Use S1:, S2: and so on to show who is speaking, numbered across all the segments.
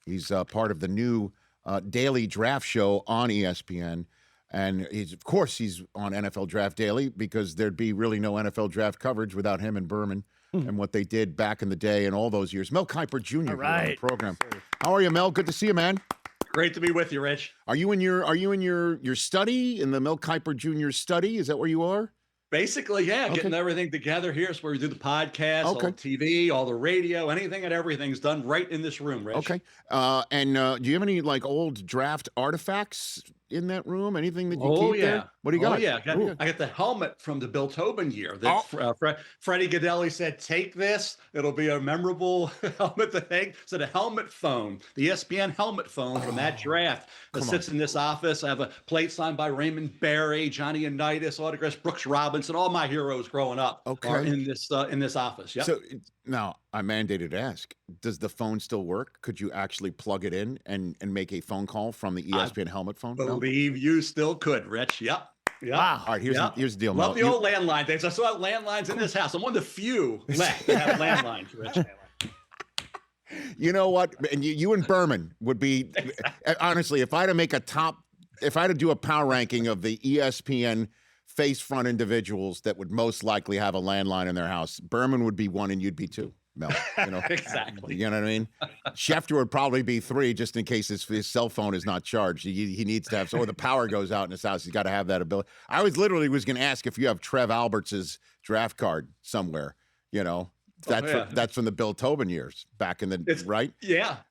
S1: He's part of the new daily draft show on ESPN. And of course, he's on NFL Draft Daily because there'd be really no NFL draft coverage without him and Berman and what they did back in the day and all those years. Mel Kiper Jr.
S2: All right.
S1: On the program. How are you, Mel? Good to see you, man.
S3: Great to be with you, Rich.
S1: Are you in your study, in the Mel Kiper Jr. study? Is that where you are?
S3: Basically, yeah, getting everything together here. It's where we do the podcast, all the TV, all the radio, anything and everything's done right in this room, Rich.
S1: Okay. And do you have any like old draft artifacts in that room? Anything that you keep there? What do you got?
S3: Oh, yeah. I got the helmet from the Bill Tobin year that Freddie Godelli said, take this. It'll be a memorable helmet to take. So the helmet phone, the ESPN helmet phone from that draft that sits in this office. I have a plate signed by Raymond Barry, Johnny Unitas, autographs, Brooks Robinson. All my heroes growing up are in this office. Yep.
S1: So now I'm mandated to ask, does the phone still work? Could you actually plug it in and make a phone call from the ESPN helmet phone?
S3: Believe you still could, Rich. Yep. Yeah.
S1: Wow. All right, here's the deal,
S3: Love
S1: Mel.
S3: the old landline days. I still have landlines in this house. I'm one of the few left that have landlines, Rich.
S1: You know what? And you and Berman would be, honestly, if I had to do a power ranking of the ESPN face front individuals that would most likely have a landline in their house, Berman would be 1 and you'd be 2. Mel,
S3: Exactly.
S1: You know what I mean? Schefter would probably be 3 just in case his cell phone is not charged. He needs to have, or the power goes out in his house. He's got to have that ability. I was going to ask if you have Trev Alberts' draft card somewhere, That's from the Bill Tobin years back in the right.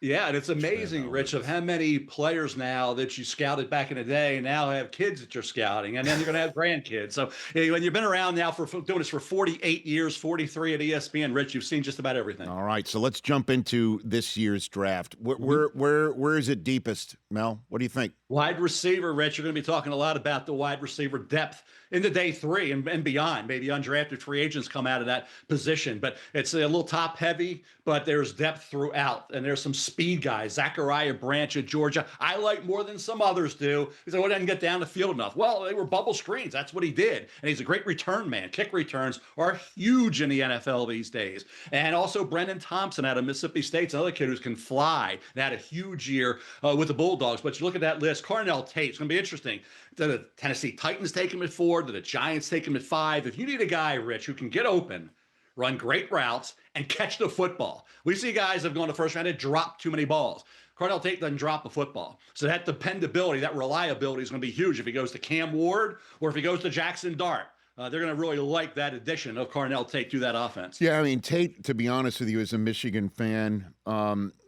S3: Yeah, and it's amazing, Rich, of how many players now that you scouted back in the day now have kids that you're scouting, and then you're going to have grandkids. So when you've been around now for doing this for 48 years, 43 at ESPN, Rich, you've seen just about everything.
S1: All right, so let's jump into this year's draft. Where is it deepest, Mel? What do you think?
S3: Wide receiver, Rich. You're going to be talking a lot about the wide receiver depth into day 3 and beyond. Maybe undrafted free agents come out of that position, but it's a little top heavy, but there's depth throughout. And there's some speed guys. Zachariah Branch at Georgia, I like more than some others do. He said, well, didn't get down the field enough. Well, they were bubble screens. That's what he did. And he's a great return man. Kick returns are huge in the NFL these days. And also Brendan Thompson out of Mississippi State's another kid who can fly and had a huge year with the Bulldogs. But you look at that list, Carnell Tate, it's going to be interesting. Did the Tennessee Titans take him at 4? Did the Giants take him at 5? If you need a guy, Rich, who can get open, run great routes, and catch the football. We see guys that have gone to first round and drop too many balls. Carnell Tate doesn't drop a football. So that dependability, that reliability is going to be huge if he goes to Cam Ward or if he goes to Jackson Dart. They're going to really like that addition of Carnell Tate to that offense.
S1: Yeah, I mean, Tate, to be honest with you, as a Michigan fan,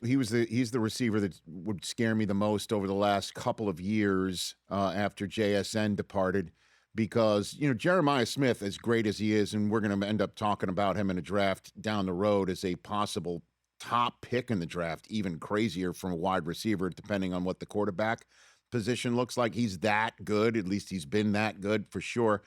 S1: he's the receiver that would scare me the most over the last couple of years after JSN departed. Because, Jeremiah Smith, as great as he is, and we're going to end up talking about him in a draft down the road as a possible top pick in the draft, even crazier from a wide receiver, depending on what the quarterback position looks like. He's that good. At least he's been that good for sure,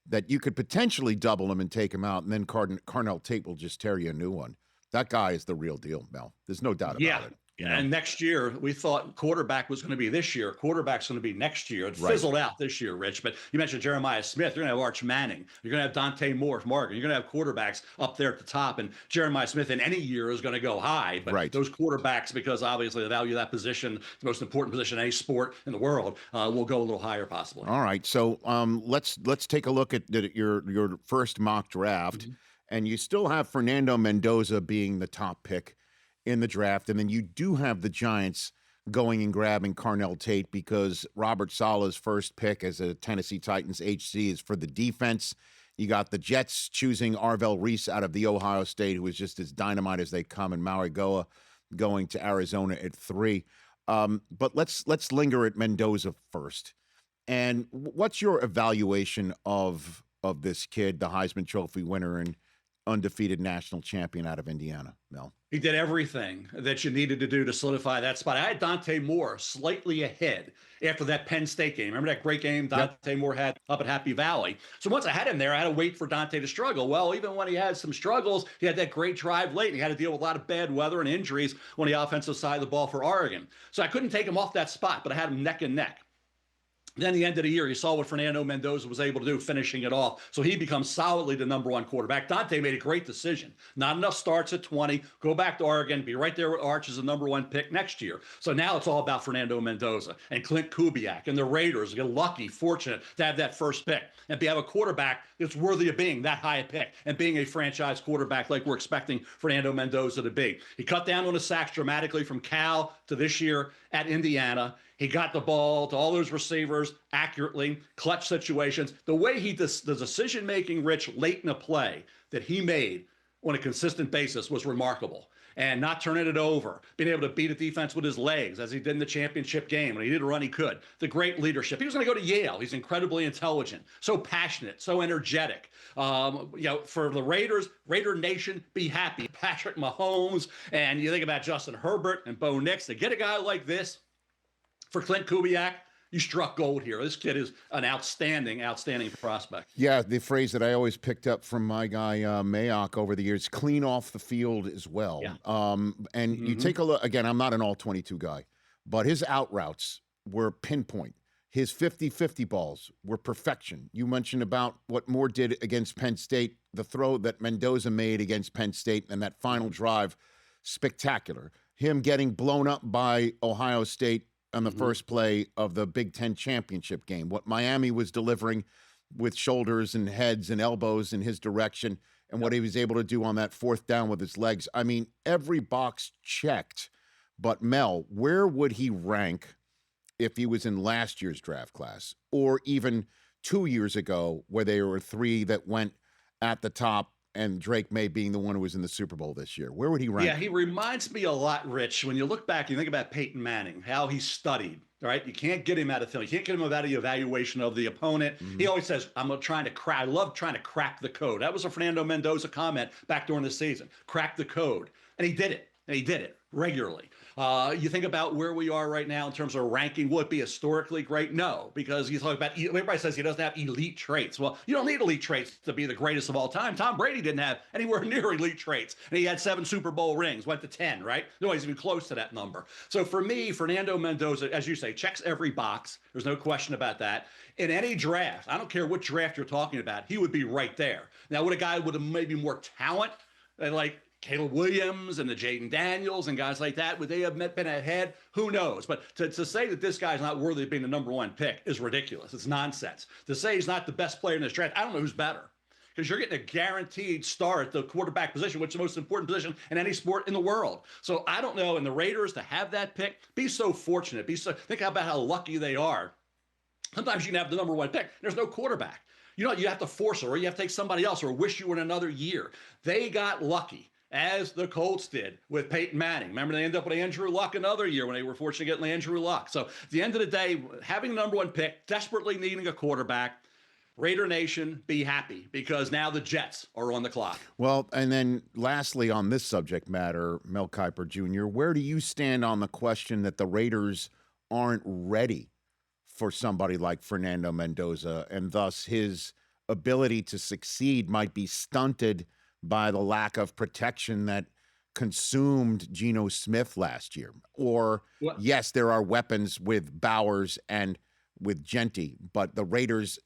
S1: that you could potentially double him and take him out, and then Carnell Tate will just tear you a new one. That guy is the real deal, Mel. There's no doubt about it.
S3: And next year, we thought quarterback was going to be this year. Quarterback's going to be next year. It fizzled out this year, Rich. But you mentioned Jeremiah Smith. You're going to have Arch Manning. You're going to have Dante Moore from Oregon. You're going to have quarterbacks up there at the top. And Jeremiah Smith in any year is going to go high. But those quarterbacks, because obviously the value of that position, the most important position in any sport in the world, will go a little higher possibly.
S1: All right. So let's take a look at your first mock draft. And you still have Fernando Mendoza being the top pick in the draft. And then you do have the Giants going and grabbing Carnell Tate because Robert Sala's first pick as a Tennessee Titans HC is for the defense. You got the Jets choosing Arvell Reese out of the Ohio State, who is just as dynamite as they come, and Maui Goa going to Arizona at 3. But let's linger at Mendoza first. And what's your evaluation of this kid, the Heisman Trophy winner and undefeated national champion out of Indiana, Mel?
S3: He did everything that you needed to do to solidify that spot. I had Dante Moore slightly ahead after that Penn State game. Remember that great game Dante Moore had up at Happy Valley? So once I had him there, I had to wait for Dante to struggle. Well, even when he had some struggles, he had that great drive late. And he had to deal with a lot of bad weather and injuries on the offensive side of the ball for Oregon. So I couldn't take him off that spot, but I had him neck and neck. Then the end of the year, you saw what Fernando Mendoza was able to do, finishing it off. So he becomes solidly the number one quarterback. Dante made a great decision. Not enough starts at 20. Go back to Oregon, be right there with Arch as the number one pick next year. So now it's all about Fernando Mendoza and Clint Kubiak and the Raiders get lucky, fortunate to have that first pick and have a quarterback that's worthy of being that high a pick and being a franchise quarterback like we're expecting Fernando Mendoza to be. He cut down on his sacks dramatically from Cal to this year at Indiana. He got the ball to all those receivers accurately, clutch situations. The way the decision-making, Rich, late in the play that he made on a consistent basis was remarkable. And not turning it over, being able to beat a defense with his legs, as he did in the championship game. When he did a run, he could. The great leadership. He was going to go to Yale. He's incredibly intelligent, so passionate, so energetic. For the Raiders, Raider Nation, be happy. Patrick Mahomes, and you think about Justin Herbert and Bo Nix. To get a guy like this, for Clint Kubiak, you struck gold here. This kid is an outstanding prospect.
S1: Yeah, the phrase that I always picked up from my guy Mayock over the years, clean off the field as well.
S3: Yeah.
S1: You take a look, again, I'm not an all-22 guy, but his out routes were pinpoint. His 50-50 balls were perfection. You mentioned about what Moore did against Penn State, the throw that Mendoza made against Penn State, and that final drive, spectacular. Him getting blown up by Ohio State on the first play of the Big Ten championship game. What Miami was delivering with shoulders and heads and elbows in his direction, and what he was able to do on that fourth down with his legs. I mean, every box checked. But Mel, where would he rank if he was in last year's draft class, or even 2 years ago, where there were three that went at the top, and Drake May being the one who was in the Super Bowl this year? Where would he rank?
S3: Yeah, he reminds me a lot, Rich. When you look back, you think about Peyton Manning, how he studied, right? You can't get him out of film. You can't get him out of the evaluation of the opponent. He always says, I'm trying to crack. I love trying to crack the code. That was a Fernando Mendoza comment back during the season. Crack the code. And he did it. And he did it regularly. You think about where we are right now in terms of ranking. Will it be historically great? No, because you talk about, everybody says he doesn't have elite traits. Well, you don't need elite traits to be the greatest of all time. Tom Brady didn't have anywhere near elite traits. And he had 7 Super Bowl rings, went to 10, right? No, he's even close to that number. So for me, Fernando Mendoza, as you say, checks every box. There's no question about that. In any draft, I don't care what draft you're talking about, he would be right there. Now, would a guy with maybe more talent, like Caleb Williams and the Jaden Daniels and guys like that, would they have been ahead? Who knows? But to say that this guy's not worthy of being the number one pick is ridiculous. It's nonsense. To say he's not the best player in this draft, I don't know who's better. Because you're getting a guaranteed star at the quarterback position, which is the most important position in any sport in the world. So I don't know. And the Raiders, to have that pick, be so fortunate. Think about how lucky they are. Sometimes you can have the number one pick. There's no quarterback. You have to force it, or you have to take somebody else, or wish you were in another year. They got lucky, as the Colts did with Peyton Manning. Remember, they ended up with Andrew Luck another year when they were fortunate to get Andrew Luck. So at the end of the day, having the number one pick, desperately needing a quarterback, Raider Nation, be happy, because now the Jets are on the clock.
S1: Well, and then lastly on this subject matter, Mel Kiper Jr., where do you stand on the question that the Raiders aren't ready for somebody like Fernando Mendoza, and thus his ability to succeed might be stunted by the lack of protection that consumed Geno Smith last year? Or, yes, there are weapons with Bowers and with Genty, but the Raiders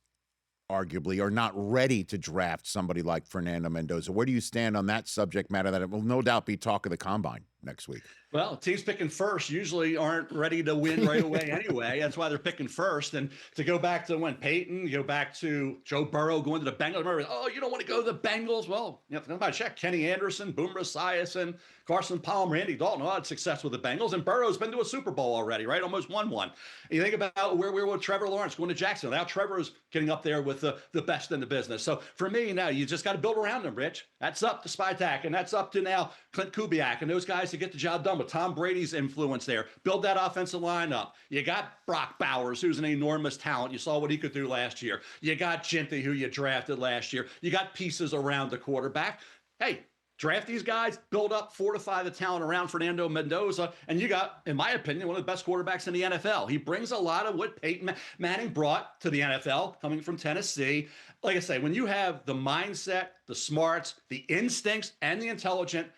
S1: arguably are not ready to draft somebody like Fernando Mendoza. Where do you stand on that subject matter that it will no doubt be talk of the combine next week?
S3: Well, teams picking first usually aren't ready to win right away anyway. That's why they're picking first. And to go back to when Peyton, go back to Joe Burrow going to the Bengals. Remember, you don't want to go to the Bengals? Well, you have to come by check. Kenny Anderson, Boomer Esiason, Carson Palmer, Randy Dalton all had success with the Bengals. And Burrow's been to a Super Bowl already, right? Almost won one. And you think about where we were with Trevor Lawrence going to Jacksonville. Now Trevor's getting up there with the best in the business. So for me, now you just got to build around him, Rich. That's up to Spytak, and that's up to now Clint Kubiak and those guys to get the job done with Tom Brady's influence there. Build that offensive line up. You got Brock Bowers, who's an enormous talent. You saw what he could do last year. You got Genty, who you drafted last year. You got pieces around the quarterback. Hey, draft these guys, build up, fortify the talent around Fernando Mendoza, and you got, in my opinion, one of the best quarterbacks in the NFL. He brings a lot of what Peyton Manning brought to the NFL, coming from Tennessee. Like I say, when you have the mindset, the smarts, the instincts, and the intelligence,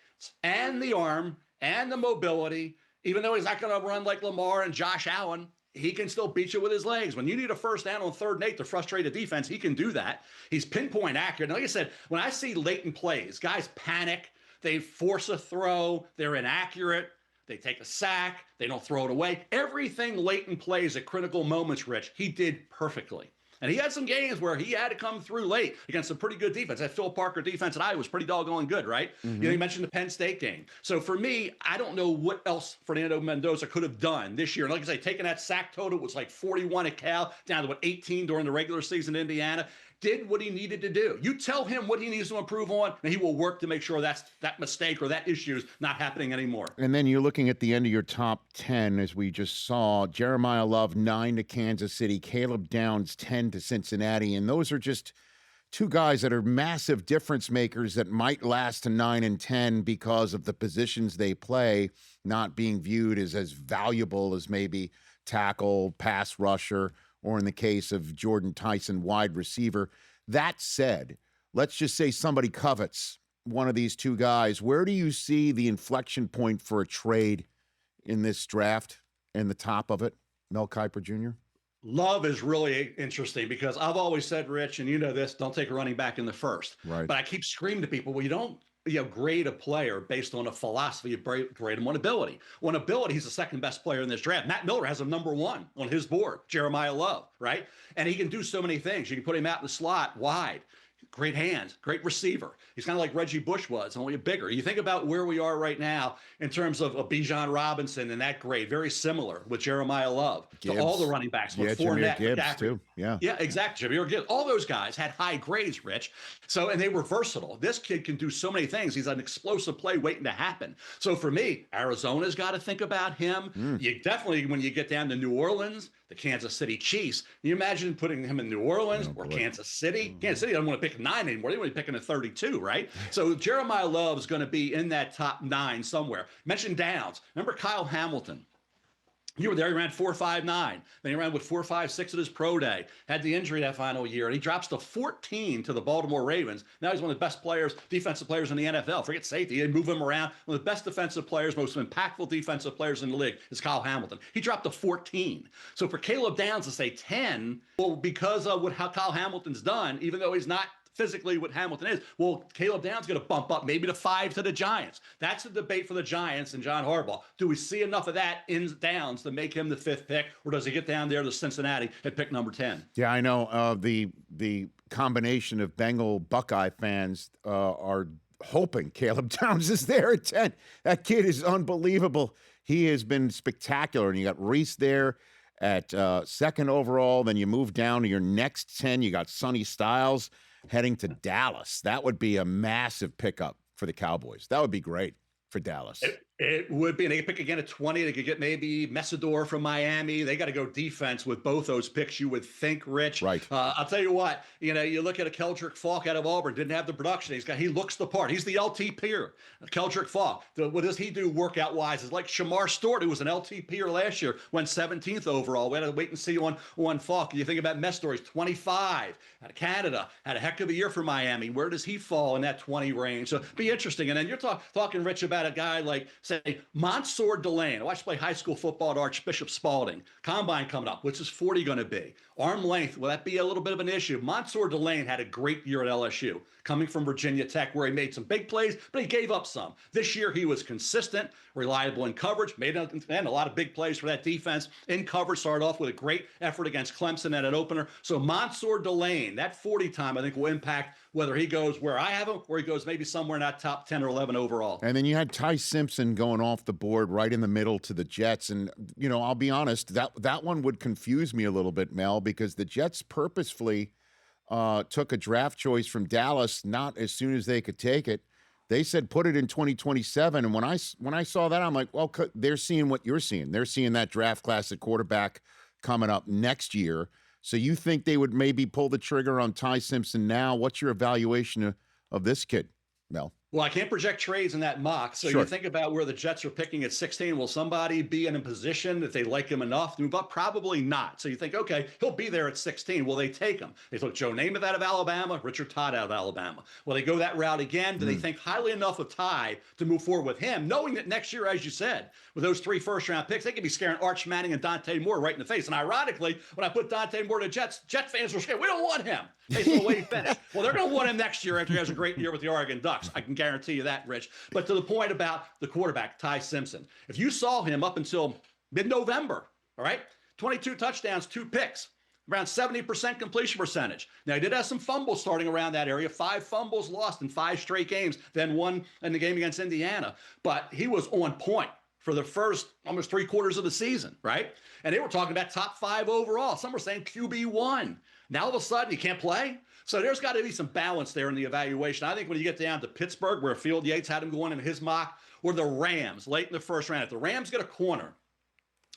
S3: and the arm, and the mobility, even though he's not going to run like Lamar and Josh Allen, he can still beat you with his legs. When you need a first down on 3rd and 8 to frustrate a defense, he can do that. He's pinpoint accurate. And like I said, when I see latent plays, guys panic, they force a throw, they're inaccurate, they take a sack, they don't throw it away. Everything latent plays at critical moments, Rich, he did perfectly. And he had some games where he had to come through late against some pretty good defense. That Phil Parker defense at Iowa was pretty doggone good, right? You mentioned the Penn State game. So for me, I don't know what else Fernando Mendoza could have done this year. And like I say, taking that sack total was like 41 at Cal, down to 18 during the regular season in Indiana. Did what he needed to do. You tell him what he needs to improve on, and he will work to make sure that mistake or that issue is not happening anymore.
S1: And then you're looking at the end of your top 10, as we just saw. Jeremiah Love, 9 to Kansas City. Caleb Downs, 10 to Cincinnati. And those are just two guys that are massive difference makers that might last to 9 and 10 because of the positions they play, not being viewed as valuable as maybe tackle, pass rusher, or in the case of Jordan Tyson, wide receiver. That said, let's just say somebody covets one of these two guys. Where do you see the inflection point for a trade in this draft and the top of it, Mel Kiper Jr.?
S3: Love is really interesting because I've always said, Rich, and you know this, don't take a running back in the first.
S1: Right.
S3: But I keep screaming to people, well, you don't grade a player based on a philosophy, of grade him on ability. On ability, he's the second best player in this draft. Matt Miller has him number 1 on his board, Jeremiah Love, right? And he can do so many things. You can put him out in the slot, wide. Great hands, great receiver. He's kind of like Reggie Bush was, only bigger. You think about where we are right now in terms of Bijan Robinson and that grade, very similar with Jeremiah Love.
S1: Gibbs.
S3: To all the running backs.
S1: Yeah, Jahmyr Gibbs too. Yeah,
S3: exactly. Jahmyr Gibbs. All those guys had high grades, Rich. So, and they were versatile. This kid can do so many things. He's an explosive play waiting to happen. So for me, Arizona's got to think about him. You definitely, when you get down to New Orleans, the Kansas City Chiefs. Can you imagine putting him in New Orleans or Kansas City? Kansas City doesn't want to pick 9 anymore. They want to be picking a 32, right? So Jeremiah Love is going to be in that top 9 somewhere. Mention Downs. Remember Kyle Hamilton? You were there. He ran 4.59. Then he ran with 4.56 at his pro day. Had the injury that final year, and he drops to 14 to the Baltimore Ravens. Now he's one of the best players, defensive players in the NFL. Forget safety. They move him around. One of the best defensive players, most impactful defensive players in the league is Kyle Hamilton. He dropped to 14. So for Caleb Downs to say 10, well, because of how Kyle Hamilton's done, even though he's not physically what Hamilton is, well, Caleb Downs going to bump up maybe to 5 to the Giants. That's the debate for the Giants and John Harbaugh. Do we see enough of that in Downs to make him the 5th pick, or does he get down there to Cincinnati at pick number 10?
S1: Yeah, I know. The combination of Bengal Buckeye fans are hoping Caleb Downs is there at 10. That kid is unbelievable. He has been spectacular. And you got Reese there at 2nd overall. Then you move down to your next 10. You got Sonny Styles heading to Dallas. That would be a massive pickup for the Cowboys. That would be great for Dallas.
S3: It would be. And they could pick again at 20. They could get maybe Messidor from Miami. They got to go defense with both those picks, you would think, Rich.
S1: Right.
S3: I'll tell you what, you look at a Keldrick Falk out of Auburn, didn't have the production. He looks the part. He's the LT peer. Keldrick Falk. What does he do workout-wise? It's like Shamar Stewart, who was an LT peer last year, went 17th overall. We had to wait and see on Falk. You think about Messidor, he's 25, out of Canada, had a heck of a year for Miami. Where does he fall in that 20 range? So it'd be interesting. And then you're talking, Rich, about a guy like, say, Mansour Delane. I watched play high school football at Archbishop Spalding. Combine coming up. What's his 40 going to be? Arm length, will that be a little bit of an issue? Mansour Delane had a great year at LSU, coming from Virginia Tech, where he made some big plays, but he gave up some. This year, he was consistent, reliable in coverage, made a lot of big plays for that defense. In coverage, started off with a great effort against Clemson at an opener. So Mansour Delane, that 40 time, I think, will impact whether he goes where I have him or he goes maybe somewhere in that top 10 or 11 overall.
S1: And then you had Ty Simpson going off the board right in the middle to the Jets. And, I'll be honest, that one would confuse me a little bit, Mel, because the Jets purposefully took a draft choice from Dallas, not as soon as they could take it. They said put it in 2027. And when I saw that, I'm like, well, they're seeing what you're seeing. They're seeing that draft class at quarterback coming up next year. So you think they would maybe pull the trigger on Ty Simpson now? What's your evaluation of this kid, Mel?
S3: Well, I can't project trades in that mock. So
S1: Sure.
S3: you think about where the Jets are picking at 16. Will somebody be in a position that they like him enough to move up? Probably not. So you think, okay, he'll be there at 16. Will they take him? They took Joe Namath out of Alabama, Richard Todd out of Alabama. Will they go that route again? Do they think highly enough of Ty to move forward with him, knowing that next year, as you said, with those 3 first-round picks, they could be scaring Arch Manning and Dante Moore right in the face. And ironically, when I put Dante Moore to Jets, Jet fans were scared. We don't want him based on the way he finished. Well, they're going to want him next year after he has a great year with the Oregon Ducks. I can guarantee you that, Rich. But to the point about the quarterback, Ty Simpson, if you saw him up until mid-November, all right, 22 touchdowns, 2 picks, around 70% completion percentage. Now, he did have some fumbles starting around that area, 5 fumbles lost in 5 straight games, then 1 in the game against Indiana. But he was on point for the first almost 3 quarters of the season, right? And they were talking about top 5 overall. Some were saying QB1. Now, all of a sudden, he can't play. So there's got to be some balance there in the evaluation. I think when you get down to Pittsburgh, where Field Yates had him going in his mock, or the Rams late in the first round, if the Rams get a corner,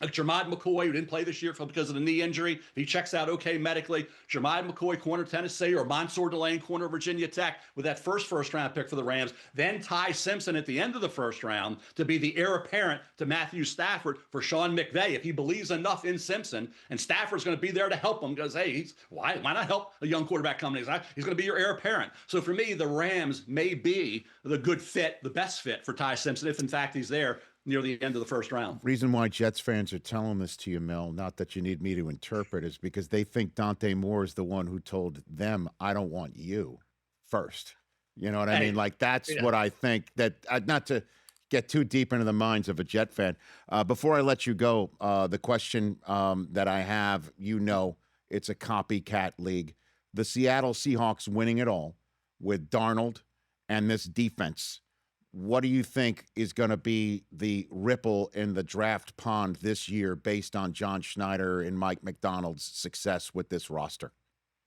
S3: like Jermod McCoy, who didn't play this year because of the knee injury, if he checks out okay medically, Jermod McCoy, corner Tennessee, or Mansour Delane, corner Virginia Tech, with that first-round pick for the Rams. Then Ty Simpson at the end of the first round to be the heir apparent to Matthew Stafford for Sean McVay. If he believes enough in Simpson, and Stafford's going to be there to help him, because, hey, why not help a young quarterback coming in? He's going to be your heir apparent. So for me, the Rams may be the good fit, the best fit for Ty Simpson, if in fact he's there near the end of the first round.
S1: Reason why Jets fans are telling this to you, Mel, not that you need me to interpret, is because they think Dante Moore is the one who told them, I don't want you first. You know what I mean? Like, that's what I think. That not to get too deep into the minds of a Jet fan. Before I let you go, the question that I have, it's a copycat league. The Seattle Seahawks winning it all with Darnold and this defense. What do you think is going to be the ripple in the draft pond this year based on John Schneider and Mike McDonald's success with this roster?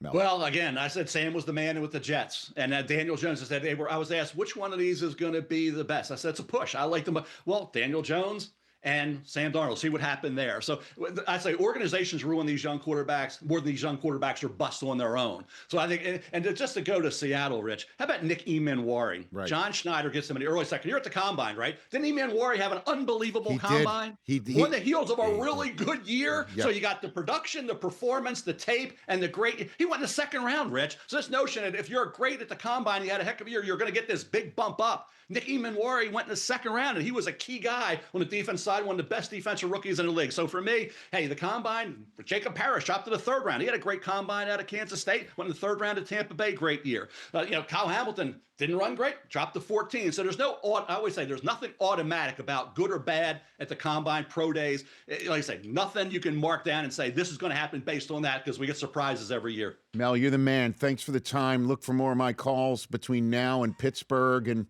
S1: Mel.
S3: Well, again, I said Sam was the man with the Jets. And Daniel Jones said, I was asked, which one of these is going to be the best? I said, it's a push. I like them. Well, Daniel Jones and Sam Darnold, see what happened there. So I say organizations ruin these young quarterbacks more than these young quarterbacks are bust on their own. So I think, and just to go to Seattle, Rich, how about Nick Emanwari?
S1: Right.
S3: John Schneider gets him in the early second. You're at the combine, right? Didn't Emanwari have an unbelievable combine?
S1: He
S3: on the heels of a really good year. Yep. So you got the production, the performance, the tape, and the great. He went in the second round, Rich. So this notion that if you're great at the combine, you had a heck of a year, you're going to get this big bump up. Nick Emanwari went in the second round, and he was a key guy on the defense side, one of the best defensive rookies in the league. So for me, hey, the combine, Jacob Parrish dropped to the third round. He had a great combine out of Kansas State, went in the third round at Tampa Bay, great year. Kyle Hamilton didn't run great, dropped to 14. So there's I always say there's nothing automatic about good or bad at the combine, pro days. Like I say, nothing you can mark down and say this is going to happen based on that, because we get surprises every year.
S1: Mel, you're the man. Thanks for the time. Look for more of my calls between now and Pittsburgh. And,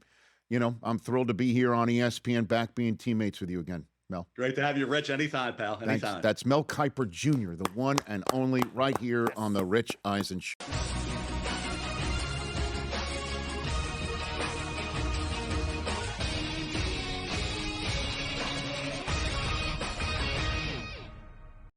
S1: I'm thrilled to be here on ESPN, back being teammates with you again, Mel.
S3: Great to have you, Rich. Anytime, pal. Anytime.
S1: Thanks. That's Mel Kiper Jr., the one and only, right here on the Rich Eisen Show.